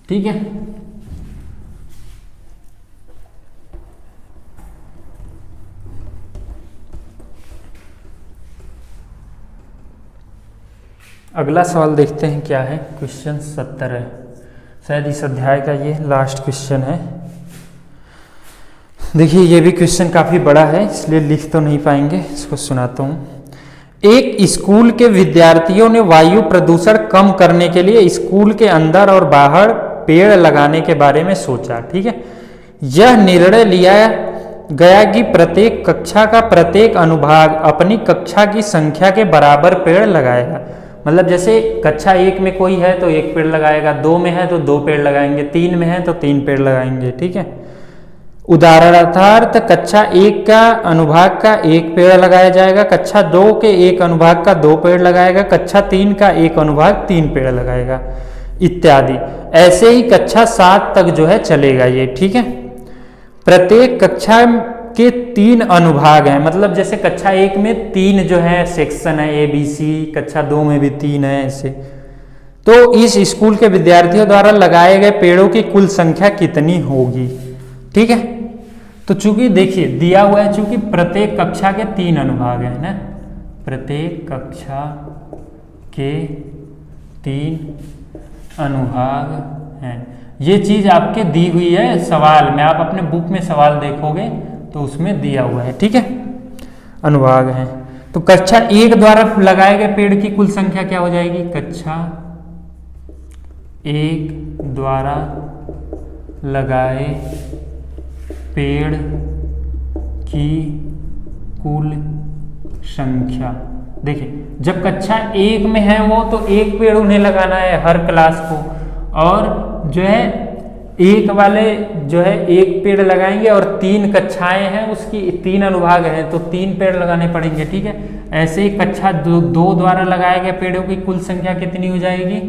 ठीक है। अगला सवाल देखते हैं क्या है, क्वेश्चन 70 है, शायद इस अध्याय का ये लास्ट क्वेश्चन है। देखिए ये भी क्वेश्चन काफ़ी बड़ा है इसलिए लिख तो नहीं पाएंगे, इसको सुनाता हूँ। एक स्कूल के विद्यार्थियों ने वायु प्रदूषण कम करने के लिए स्कूल के अंदर और बाहर पेड़ लगाने के बारे में सोचा। ठीक है, यह निर्णय लिया गया कि प्रत्येक कक्षा का प्रत्येक अनुभाग अपनी कक्षा की संख्या के बराबर पेड़ लगाएगा। मतलब जैसे कक्षा 1 में कोई है तो 1 पेड़ लगाएगा, 2 में है तो 2 पेड़ लगाएंगे, 3 में है तो 3 पेड़ लगाएंगे। ठीक है, उदाहरणार्थ कक्षा 1 का अनुभाग का 1 पेड़ लगाया जाएगा, कक्षा 2 के एक अनुभाग का 2 पेड़ लगाएगा, कक्षा 3 का एक अनुभाग 3 पेड़ लगाएगा, इत्यादि। ऐसे ही कक्षा 7 तक जो है चलेगा ये। ठीक है, प्रत्येक कक्षा के 3 अनुभाग हैं, मतलब जैसे कक्षा 1 में 3 जो है सेक्शन है ABC, कक्षा 2 में भी 3 है ऐसे। तो इस स्कूल के विद्यार्थियों द्वारा लगाए गए पेड़ों की कुल संख्या कितनी होगी। ठीक है, तो चूंकि देखिए दिया हुआ है, चूंकि प्रत्येक कक्षा के 3 अनुभाग है ना, प्रत्येक कक्षा के 3 अनुभाग हैं, ये चीज आपके दी हुई है सवाल में, आप अपने बुक में सवाल देखोगे तो उसमें दिया हुआ है। ठीक है, अनुभाग हैं। तो कक्षा 1 द्वारा लगाए गए पेड़ की कुल संख्या क्या हो जाएगी, कक्षा 1 द्वारा लगाए पेड़ की कुल संख्या। देखिए जब कक्षा 1 में है वो तो 1 पेड़ उन्हें लगाना है हर क्लास को, और जो है 1 वाले जो है 1 पेड़ लगाएंगे, और 3 कक्षाएं हैं उसकी 3 अनुभाग हैं तो 3 पेड़ लगाने पड़ेंगे। ठीक है, ऐसे ही कक्षा 2 द्वारा लगाए गए पेड़ों की कुल संख्या कितनी हो जाएगी।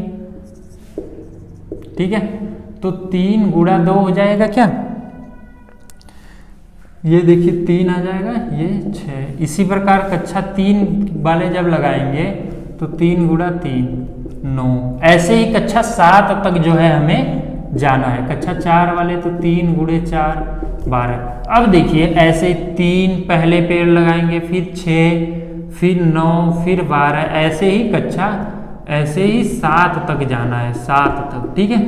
ठीक है, तो 3 गुणा 2 हो जाएगा क्या, ये देखिए 3 आ जाएगा, ये 6। इसी प्रकार कक्षा 3 वाले जब लगाएंगे तो 3 गुणा 3 9। ऐसे ही कक्षा 7 तक जो है हमें जाना है। कक्षा 4 वाले तो 3 गुणे 4 12। अब देखिए ऐसे 3 पहले पेड़ लगाएंगे, फिर 6, फिर 9, फिर 12, ऐसे ही कक्षा ऐसे ही 7 तक जाना है, 7 तक। ठीक है,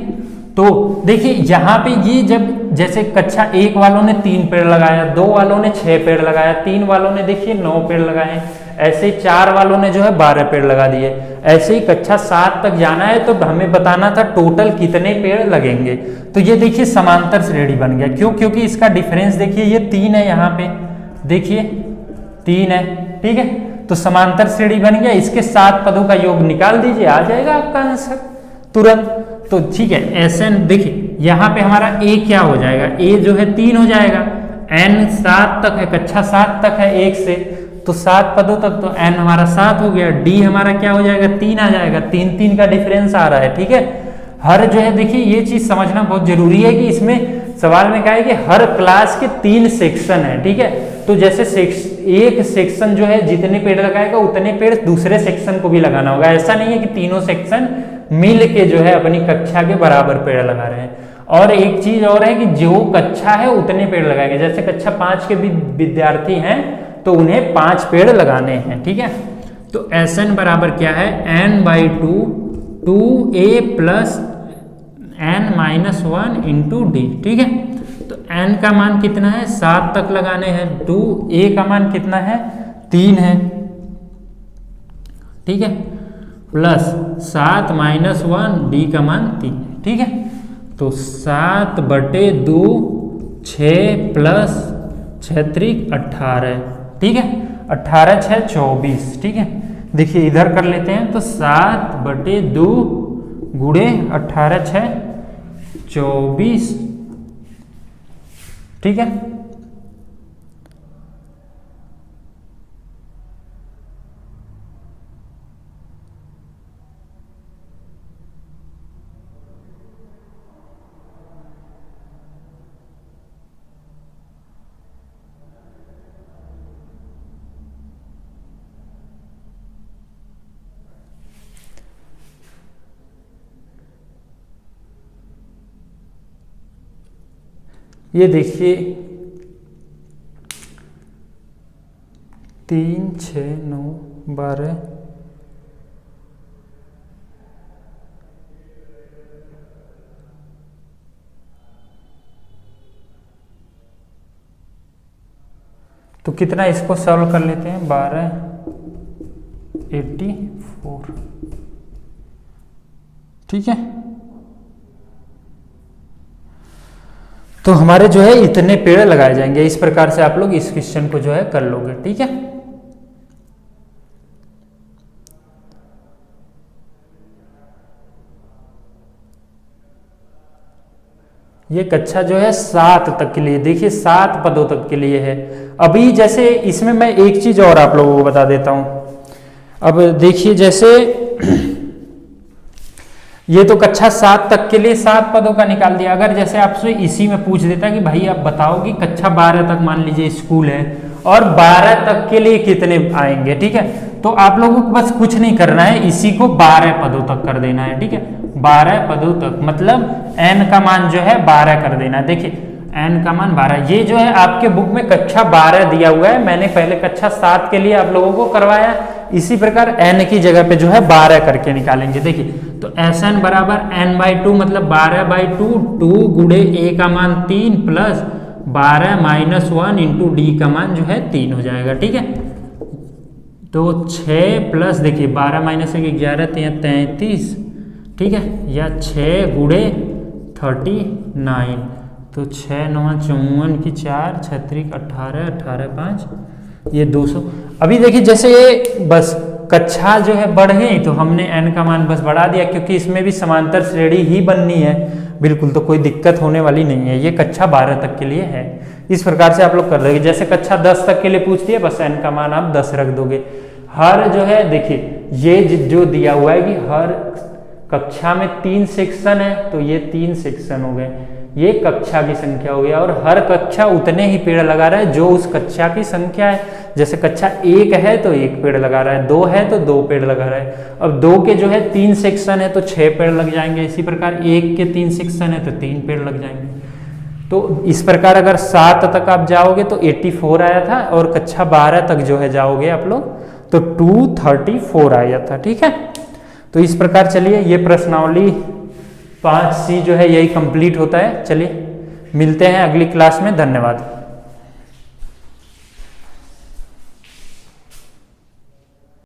तो देखिए यहाँ पे ये जब जैसे कक्षा 1 वालों ने 3 पेड़ लगाया, 2 वालों ने 6 पेड़ लगाया, 3 वालों ने देखिए 9 पेड़ लगाए, ऐसे ही 4 वालों ने जो है 12 पेड़ लगा दिए। ऐसे ही कक्षा 7 तक जाना है तो हमें बताना था टोटल कितने पेड़ लगेंगे। तो ये देखिए समांतर श्रेणी बन गया, क्यों, क्योंकि इसका डिफरेंस देखिए ये 3 है, यहाँ पे देखिए 3 है। ठीक है, तो समांतर श्रेणी बन गया, इसके 7 पदों का योग निकाल दीजिए, आ जाएगा आपका आंसर तुरंत। तो ठीक है, Sn देखिए यहाँ पे हमारा A क्या हो जाएगा, A जो है 3 हो जाएगा, N 7 तक है, कक्षा 7 तक है 1 से, तो 7 पदों तक, तो N हमारा 7 हो गया। D हमारा क्या हो जाएगा, 3 आ जाएगा, 3 का डिफरेंस आ रहा है। ठीक है, हर जो है देखिए ये चीज समझना बहुत जरूरी है कि इसमें सवाल में कहा है कि हर क्लास के 3 सेक्शन है। ठीक है, तो जैसे एक सेक्शन जो है जितने पेड़ लगाएगा उतने पेड़ दूसरे सेक्शन को भी लगाना होगा। ऐसा नहीं है कि तीनों सेक्शन मिल के जो है अपनी कक्षा के बराबर पेड़ लगा रहे हैं। और एक चीज और है कि जो कक्षा है उतने पेड़ लगाएंगे, जैसे कक्षा 5 के भी विद्यार्थी हैं तो उन्हें 5 पेड़ लगाने हैं। ठीक है, तो Sn बराबर क्या है, n/2 2a plus n-1 into D. ठीक है, तो n का मान कितना है, 7 तक लगाने हैं, 2a का मान कितना है, 3 है। ठीक है, प्लस 7 - 1 डी का मान 3 है। ठीक है, तो 7/2 6 प्लस 6 त्रिक 18। ठीक है, 18 6 24। ठीक है, देखिए इधर कर लेते हैं, तो 7/2 गुणे 18 6 24। ठीक है, ये देखिए 3 6 9 12 तो कितना, इसको सॉल्व कर लेते हैं, 12 84, ठीक है। तो हमारे जो है इतने पेड़ लगाए जाएंगे। इस प्रकार से आप लोग इस क्वेश्चन को जो है कर लोगे, ठीक है। ये कक्षा जो है 7 तक के लिए, देखिए 7 पदों तक के लिए है। अभी जैसे इसमें मैं एक चीज और आप लोगों को बता देता हूं। अब देखिए जैसे ये तो कक्षा 7 तक के लिए 7 पदों का निकाल दिया। अगर जैसे आपसे इसी में पूछ देता कि भाई आप बताओ कि कक्षा 12 तक मान लीजिए स्कूल है और 12 तक के लिए कितने आएंगे, ठीक है। तो आप लोगों को बस कुछ नहीं करना है, इसी को 12 पदों तक कर देना है, ठीक है। 12 पदों तक मतलब n का मान जो है 12 कर देना है। देखिए n का मान 12, ये जो है आपके बुक में कक्षा 12 दिया हुआ है, मैंने पहले कक्षा 7 के लिए आप लोगों को करवाया। इसी प्रकार n की जगह पे जो है 12 करके निकालेंगे। देखिए तो Sn बराबर n/2 मतलब 12/2, 2 गुणे a का मान 3 प्लस 12 माइनस 1 इंटू डी का मान जो है 3 हो जाएगा, ठीक है। तो 6 प्लस देखिए 12 माइनस 1 11 33, ठीक है, या 6 गुणे 39, तो 6 9 54 की 4 6 18 18 5 ये 200। अभी देखिए जैसे ये बस कक्षा जो है बढ़ गई तो हमने n का मान बस बढ़ा दिया, क्योंकि इसमें भी समांतर श्रेणी ही बननी है बिल्कुल, तो कोई दिक्कत होने वाली नहीं है। ये कक्षा 12 तक के लिए है। इस प्रकार से आप लोग कर दोगे। जैसे कक्षा 10 तक के लिए पूछती है, बस n का मान आप 10 रख दोगे। हर जो है देखिए ये जो दिया हुआ है कि हर कक्षा में 3 सेक्शन है, तो ये 3 सेक्शन हो गए, ये कक्षा की संख्या हो गया। और हर कक्षा उतने ही पेड़ लगा रहा है जो उस कक्षा की संख्या है। जैसे कक्षा 1 है तो 1 पेड़ लगा रहा है, 2 है तो 2 पेड़ लगा रहा है। अब 2 के जो है 3 सेक्शन है तो 6 पेड़ लग जाएंगे। इसी प्रकार 1 के 3 सेक्शन है तो 3 पेड़ लग जाएंगे। तो इस प्रकार अगर 7 तक आप जाओगे तो 84 आया था, और कक्षा 12 तक जो है जाओगे आप लोग तो 234 आया था, ठीक है। तो इस प्रकार चलिए ये प्रश्नावली 5C जो है यही कंप्लीट होता है। चलिए मिलते हैं अगली क्लास में, धन्यवाद।